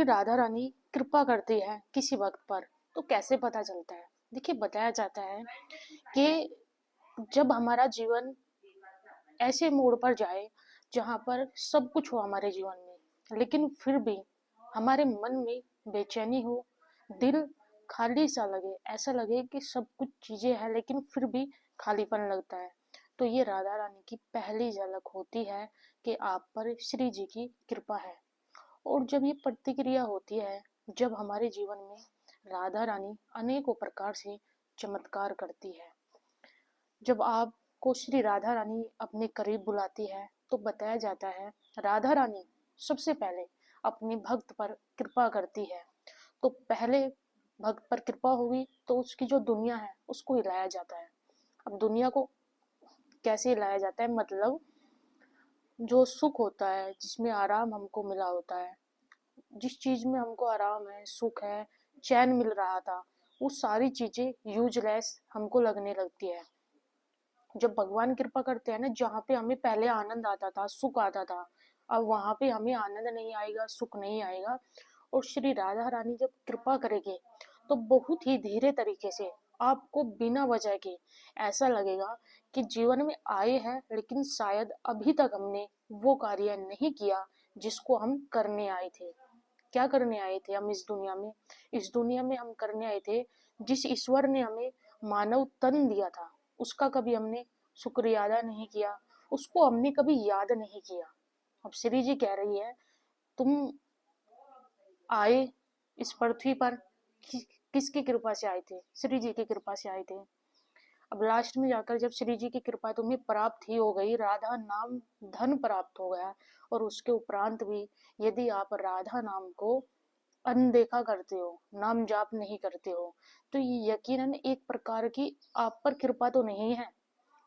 राधा रानी कृपा करती है किसी वक्त पर, तो कैसे पता चलता है? देखिए, बताया जाता है कि जब हमारा जीवन ऐसे मोड़ पर जाए जहां पर सब कुछ हो हमारे जीवन में, लेकिन फिर भी हमारे मन में बेचैनी हो, दिल खाली सा लगे, ऐसा लगे कि सब कुछ चीजें हैं लेकिन फिर भी खालीपन लगता है, तो ये राधा रानी की पहली झलक होती है कि आप पर श्री जी की कृपा है। और जब ये प्रतिक्रिया होती है, जब हमारे जीवन में राधा रानी अनेकों प्रकार से चमत्कार करती है, जब आपको श्री राधा रानी अपने करीब बुलाती है, तो बताया जाता है राधा रानी सबसे पहले अपने भक्त पर कृपा करती है। तो पहले भक्त पर कृपा होगी तो उसकी जो दुनिया है उसको हिलाया जाता है। अब दुनिया को कैसे हिलाया जाता है, मतलब जो सुख होता है, जिसमें आराम हमको मिला होता है, जिस चीज में हमको आराम है, सुख है, चैन मिल रहा था, वो सारी चीजें यूजलेस हमको लगने लगती है। जब भगवान कृपा करते हैं ना, जहाँ पे हमें पहले आनंद आता था, सुख आता था, अब वहां पे हमें आनंद नहीं आएगा, सुख नहीं आएगा। और श्री राधा रानी जब कृपा करेंगे तो बहुत ही धीरे तरीके से आपको बिना वजह के ऐसा लगेगा कि जीवन में आए हैं लेकिन शायद अभी तक हमने वो कार्य नहीं किया जिसको हम करने आए थे। क्या करने आए थे हम इस दुनिया में? इस दुनिया में हम करने आए थे जिस ईश्वर ने हमें मानव तन दिया था, उसका कभी हमने शुक्रिया अदा नहीं किया, उसको हमने कभी याद नहीं किया। अब श्री जी कह रही है, तुम आए इस पृथ्वी पर किसकी कृपा से आए थे? श्री जी की कृपा से आए थे। अब लास्ट में जाकर जब श्री जी की कृपा तुम्हें प्राप्त ही हो गई, राधा नाम धन प्राप्त हो गया, और उसके उपरांत भी यदि आप राधा नाम को अनदेखा करते हो, नाम जाप नहीं करते हो, तो ये यकीनन एक प्रकार की आप पर कृपा तो नहीं है,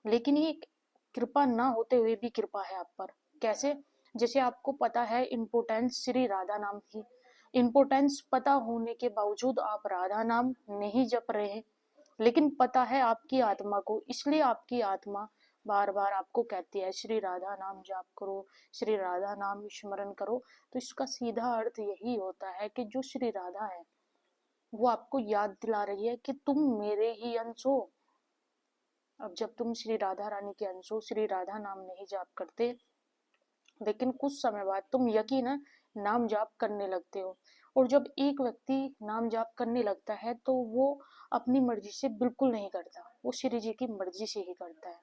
लेकिन ये कृपा ना होते हुए भी कृपा है आप पर। कैसे? जैसे आपको पता है इम्पोर्टेंस श्री राधा नाम की, इम्पोर्टेंस पता होने के बावजूद आप राधा नाम नहीं जप रहे हैं, लेकिन पता है आपकी आत्मा को, इसलिए आपकी आत्मा बार बार आपको कहती है श्री राधा नाम जाप करो, श्री राधा नाम स्मरण करो। तो इसका सीधा अर्थ यही होता है कि जो श्री राधा है वो आपको याद दिला रही है कि तुम मेरे ही अंश हो। अब जब तुम श्री राधा रानी के अंश हो, श्री राधा नाम नहीं जाप करते, लेकिन कुछ समय बाद तुम यकीनन नाम जाप करने लगते हो। और जब एक व्यक्ति नाम जाप करने लगता है तो वो अपनी मर्जी से बिल्कुल नहीं करता, वो श्री जी की मर्जी से ही करता है।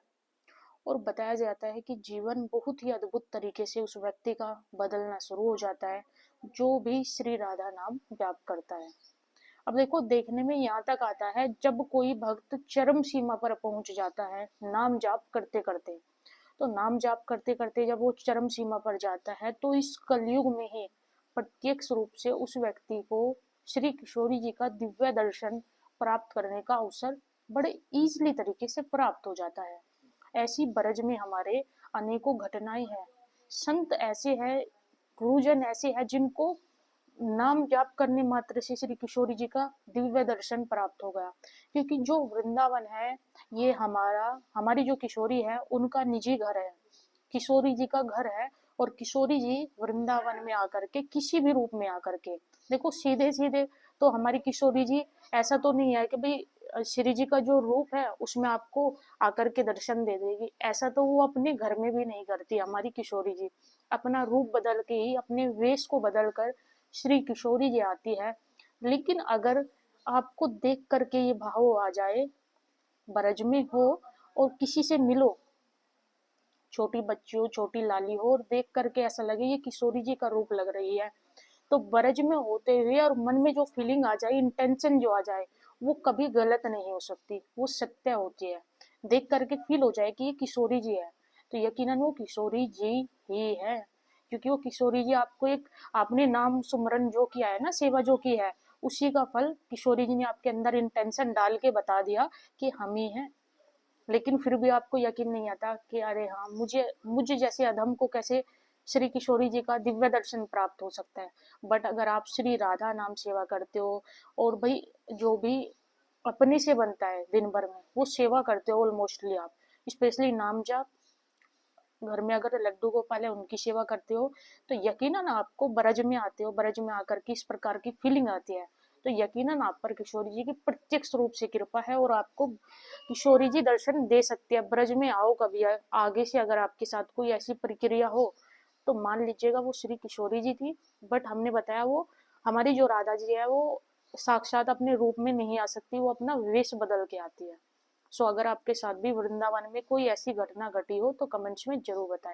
और बताया जाता है कि जीवन बहुत ही अद्भुत तरीके से उस व्यक्ति का बदलना शुरू हो जाता है जो भी श्री राधा नाम जाप करता है। अब देखो, देखने में यहाँ तक आता है जब कोई भक्त चरम सीमा पर पहुंच जाता है नाम जाप करते करते, तो नाम जाप करते करते जब वो चरम सीमा पर जाता है तो इस कलयुग में ही प्रत्यक्ष रूप से उस व्यक्ति को श्री किशोरी जी का दिव्य दर्शन प्राप्त करने का अवसर बड़े ईजिली तरीके से प्राप्त हो जाता है। ऐसी ब्रज में हमारे अनेकों घटनाएं हैं। संत ऐसे हैं, गुरुजन ऐसे हैं जिनको नाम जाप करने मात्र से श्री किशोरी जी का दिव्य दर्शन प्राप्त हो गया। क्योंकि जो वृंदावन है, ये हमारी जो किशोरी है उनका निजी घर है, किशोरी जी का घर है। और किशोरी जी वृंदावन में आकर के, किसी भी रूप में आकर के, देखो सीधे सीधे तो हमारी किशोरी जी ऐसा तो नहीं है कि भाई श्री जी का जो रूप है उसमें आपको आकर के दर्शन दे देगी, ऐसा तो वो अपने घर में भी नहीं करती हमारी किशोरी जी। अपना रूप बदल के ही, अपने वेश को बदल कर श्री किशोरी जी आती है। लेकिन अगर आपको देख करके ये भाव आ जाए, ब्रज में हो और किसी से मिलो, छोटी बच्ची हो, छोटी लाली हो, और देख करके ऐसा लगे ये किशोरी जी का रूप लग रही है, तो ब्रज में होते हुए और मन में जो फीलिंग आ जाए, इंटेंशन जो आ जाए, वो कभी गलत नहीं हो सकती, वो सत्य होती है। देख करके फील हो जाए कि ये किशोरी जी है, तो यकीनन वो किशोरी जी ही है। क्योंकि वो किशोरी जी आपको एक, आपने नाम सुमरन जो किया है ना, सेवा जो की है, उसी का फल किशोरी जी ने आपके अंदर इंटेंशन डाल के बता दिया कि हम ही हैं। लेकिन फिर भी आपको यकीन नहीं आता कि अरे हाँ, मुझे मुझे जैसे अधम को कैसे श्री किशोरी जी का दिव्य दर्शन प्राप्त हो सकता है। बट अगर आप श्री राधा नाम सेवा करते हो, और भाई जो भी अपने से बनता है दिन भर में वो सेवा करते हो ऑलमोस्टली आप, स्पेशली नाम जाप, घर में अगर लड्डू गोपाल है उनकी सेवा करते हो, तो यकीनन आपको ब्रज में आते हो, ब्रज में आकर के इस प्रकार की फीलिंग आती है, तो यकीनन आप पर किशोरी जी की प्रत्यक्ष रूप से कृपा है और आपको किशोरी जी दर्शन दे सकते हैं। ब्रज में आओ कभी, आगे से अगर आपके साथ कोई ऐसी प्रक्रिया हो तो मान लीजिएगा वो श्री किशोरी जी थी। बट हमने बताया वो हमारी जो राधा जी है वो साक्षात अपने रूप में नहीं आ सकती, वो अपना वेश बदल के आती है। सो अगर आपके साथ भी वृंदावन में कोई ऐसी घटना घटी हो तो कमेंट्स में जरूर बताएं।